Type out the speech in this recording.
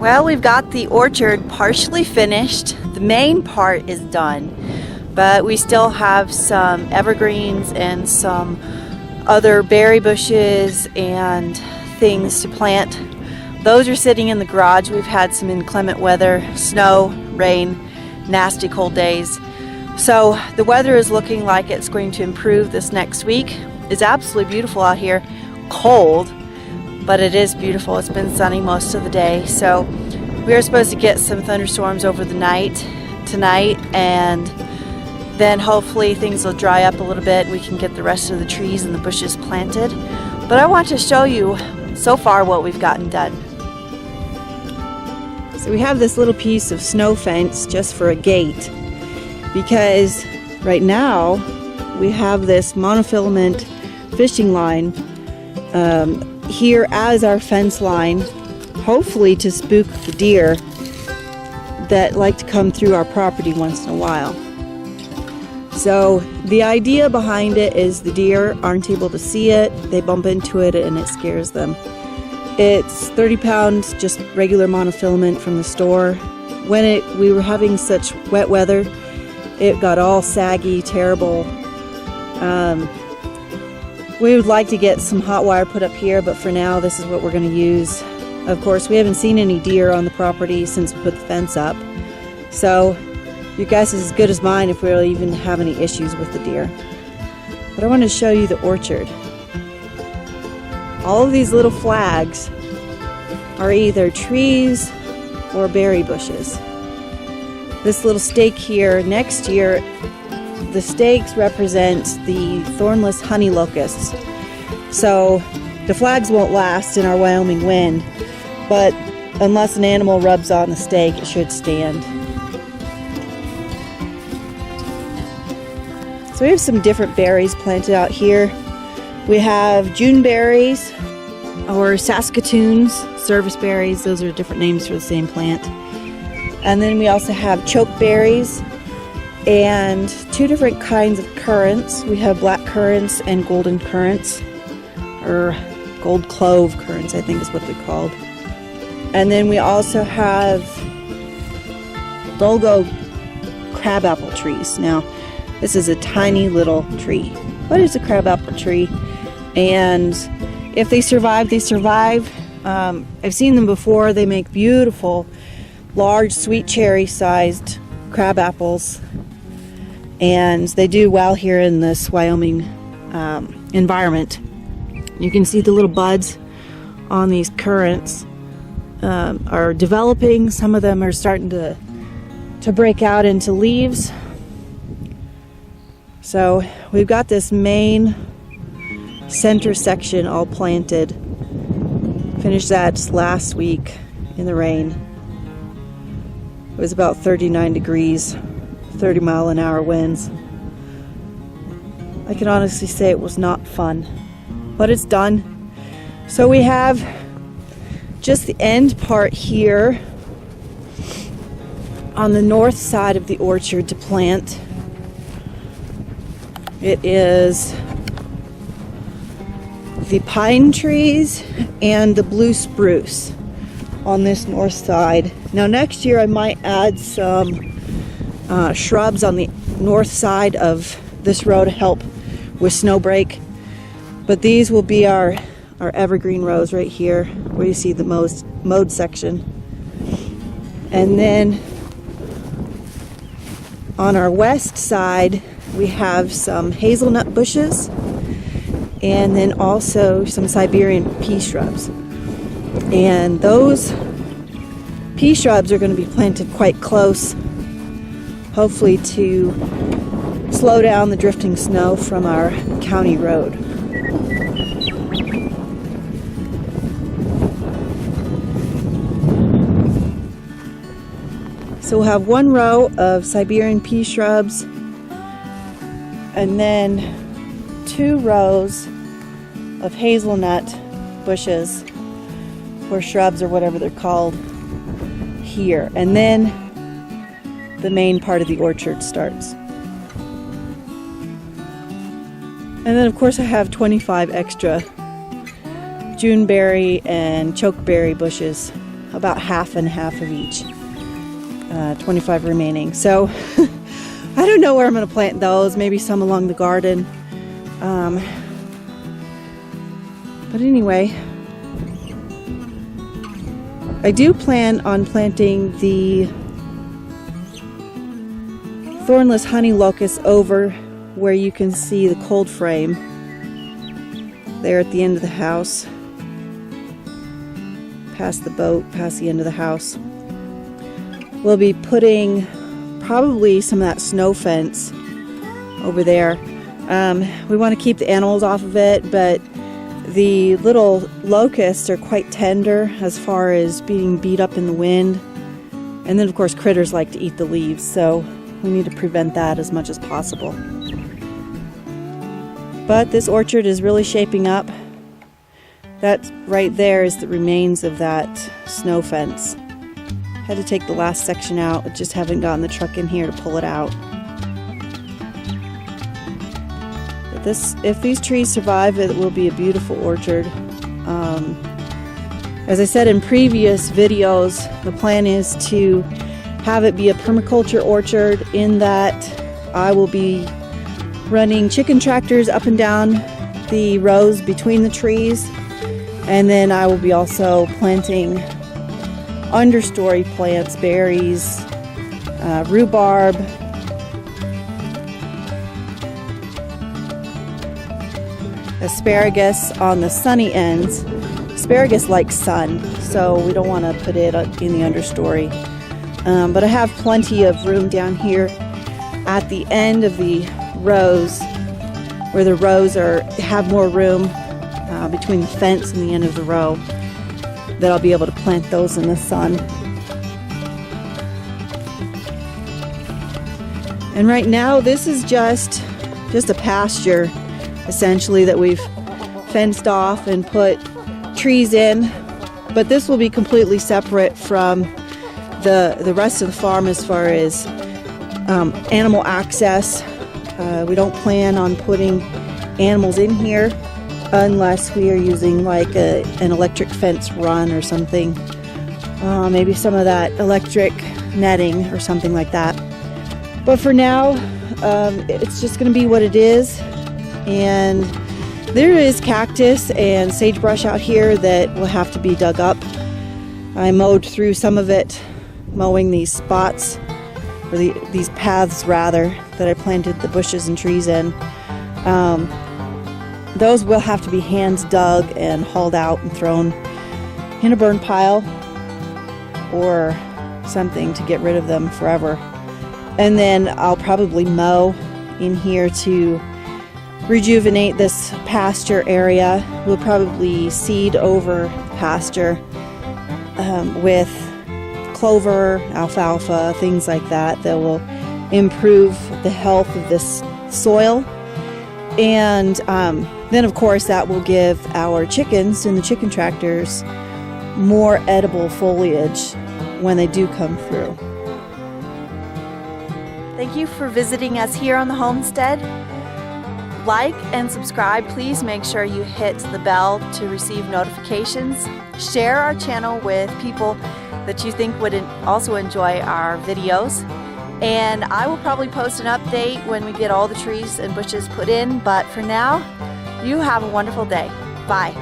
Well, we've got the orchard partially finished. The main part is done, but we still have some evergreens and some other berry bushes and things to plant. Those are sitting in the garage. We've had some inclement weather, snow, rain, nasty cold days. So the weather is looking like it's going to improve this next week. It's absolutely beautiful out here. Cold, but it is beautiful. It's been sunny most of the day. So we are supposed to get some thunderstorms over the night tonight, and then hopefully things will dry up a little bit. We can get the rest of the trees and the bushes planted. But I want to show you so far what we've gotten done. So we have this little piece of snow fence just for a gate, because right now we have this monofilament fishing line here as our fence line, hopefully to spook the deer that like to come through our property once in a while. So the idea behind it is the deer aren't able to see it, they bump into it and it scares them. It's 30 pounds, just regular monofilament from the store. When we were having such wet weather, it got all saggy, terrible. We would like to get some hot wire put up here, but for now this is what we're going to use. Of course, we haven't seen any deer on the property since we put the fence up. So your guess is as good as mine if we'll even have any issues with the deer. But I want to show you the orchard. All of these little flags are either trees or berry bushes. This little stake here, next year, the stakes represent the thornless honey locusts. So the flags won't last in our Wyoming wind, but unless an animal rubs on the stake, it should stand. So we have some different berries planted out here. We have June berries, or Saskatoons, service berries. Those are different names for the same plant. And then we also have chokeberries and two different kinds of currants. We have black currants and golden currants, or gold clove currants, I think is what they're called. And then we also have Dolgo crabapple trees. Now, this is a tiny little tree, but it's a crabapple tree. And if they survive, they survive. I've seen them before. They make beautiful, large, sweet cherry-sized crab apples. And they do well here in this Wyoming environment. You can see the little buds on these currants are developing. Some of them are starting to break out into leaves. So we've got this main center section all planted. Finished that last week in the rain. It was about 39 degrees, 30-mile-an-hour winds. I can honestly say it was not fun, but it's done. So we have just the end part here on the north side of the orchard to plant. It is the pine trees and the blue spruce on this north side. Now next year I might add some shrubs on the north side of this row to help with snow break, but these will be our evergreen rows right here where you see the mowed section. And then on our west side we have some hazelnut bushes and then also some Siberian pea shrubs. And those pea shrubs are going to be planted quite close, hopefully to slow down the drifting snow from our county road. So we'll have one row of Siberian pea shrubs and then 2 rows of hazelnut bushes or shrubs or whatever they're called here. And then the main part of the orchard starts. And then of course I have 25 extra Juneberry and chokeberry bushes about half and half of each. 25 remaining. So I don't know where I'm going to plant those. Maybe some along the garden. But anyway, I do plan on planting the thornless honey locust over where you can see the cold frame there at the end of the house, past the boat, past the end of the house. We'll be putting probably some of that snow fence over there. We want to keep the animals off of it, but the little locusts are quite tender as far as being beat up in the wind. And then of course critters like to eat the leaves, so we need to prevent that as much as possible. But this orchard is really shaping up. That right there is the remains of that snow fence. Had to take the last section out, I just haven't gotten the truck in here to pull it out. But if these trees survive, it will be a beautiful orchard. As I said in previous videos, the plan is to have it be a permaculture orchard, in that I will be running chicken tractors up and down the rows between the trees, and then I will be also planting understory plants, berries, rhubarb, asparagus on the sunny ends. Asparagus likes sun, so we don't want to put it in the understory. But I have plenty of room down here at the end of the rows, where the rows have more room between the fence and the end of the row, that I'll be able to plant those in the sun. And right now this is just a pasture essentially that we've fenced off and put trees in, but this will be completely separate from the rest of the farm as far as animal access. We don't plan on putting animals in here unless we are using like an electric fence run or something. Maybe some of that electric netting or something like that. But for now, it's just going to be what it is. And there is cactus and sagebrush out here that will have to be dug up. I mowed through some of it, mowing these spots, or these paths rather, that I planted the bushes and trees in. Those will have to be hand dug and hauled out and thrown in a burn pile or something to get rid of them forever. And then I'll probably mow in here to rejuvenate this pasture area. We'll probably seed over pasture with clover, alfalfa, things like that will improve the health of this soil. And then of course that will give our chickens and the chicken tractors more edible foliage when they do come through. Thank you for visiting us here on the homestead. Like and subscribe. Please make sure you hit the bell to receive notifications. Share our channel with people that you think would also enjoy our videos. And I will probably post an update when we get all the trees and bushes put in. But for now, you have a wonderful day. Bye.